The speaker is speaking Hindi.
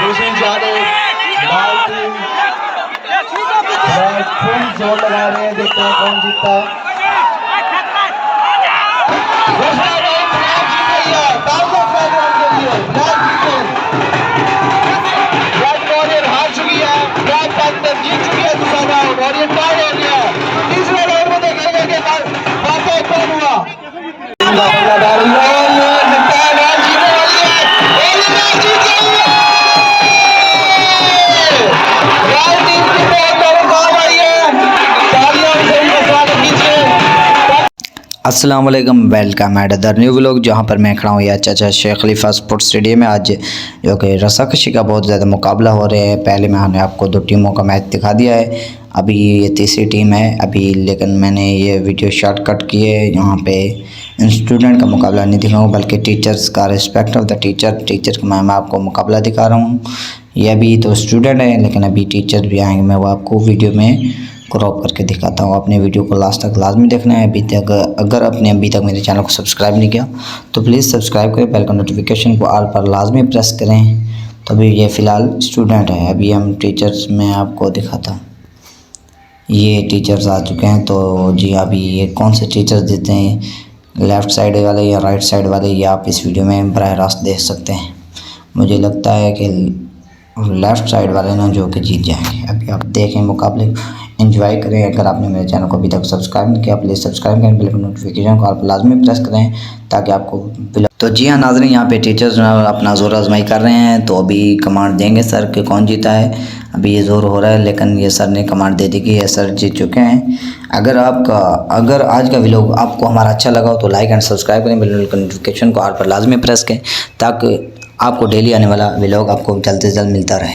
दूसरी जाने फुल जोर लगा रहे हैं, देखते हैं कौन जीतता है। हार चुकी है, जीत चुकी है दूसरा राउंड और ये टाई हो गया। तीसरे राउंड में देखेंगे कि फातह कौन हुआ। अस्सलाम वालेकुम, welcome at the new vlog. जहाँ पर मैं खड़ा हूँ या चाचा शेख खलीफा स्पोर्ट्स स्टेडियम में आज जो कि रस्साकशी का बहुत ज़्यादा मुकाबला हो रहा है। पहले मैंने आपको 2 टीमों का मैच दिखा दिया है, अभी ये तीसरी टीम है अभी, लेकिन मैंने ये वीडियो शॉर्टकट किए। यहाँ पे स्टूडेंट का मुकाबला नहीं दिखाऊँ बल्कि टीचर्स का, रिस्पेक्ट ऑफ द टीचर का मैं आपको मुकाबला दिखा रहा हूँ। ये अभी तो स्टूडेंट है लेकिन अभी टीचर भी आएँगे, मैं वो आपको वीडियो में क्रॉप करके दिखाता हूँ। अपने वीडियो को लास्ट तक लाजमी देखना है। अगर आपने अभी तक मेरे चैनल को सब्सक्राइब नहीं किया तो प्लीज़ सब्सक्राइब करें, बेल का नोटिफिकेशन को ऑल पर लाजमी प्रेस करें। तो अभी ये फ़िलहाल स्टूडेंट है, अभी हम टीचर्स में आपको दिखाता हूँ। ये टीचर्स आ चुके हैं। तो जी अभी ये कौन से टीचर्स देते हैं, लेफ़्ट साइड वाले या राइट साइड वाले, ये आप इस वीडियो में बराह रास्त देख सकते हैं। मुझे लगता है कि लेफ़्ट साइड वाले ना जो कि जीत जाएंगे। अभी आप देखें मुकाबले, एंजॉय करें। अगर आपने मेरे चैनल को अभी तक सब्सक्राइब नहीं किया प्लीज़ सब्सक्राइब करें, बिल नोटिफिकेशन को आप लाजमी प्रेस करें ताकि आपको। तो जी हाँ नाज़रीन, यहाँ पे टीचर्स अपना जोर आजमाई कर रहे हैं। तो अभी कमांड देंगे सर कि कौन जीता है। अभी ये जोर हो रहा है लेकिन ये सर ने कमांड दे दी कि ये सर जीत चुके हैं। अगर आज का व्लॉग आपको हमारा अच्छा लगा हो तो लाइक एंड सब्सक्राइब करें, बिल नोटिफिकेशन को ऑल पर लाजमी प्रेस करें ताकि आपको डेली आने वाला व्लॉग आपको जल्द से जल्द मिलता रहे।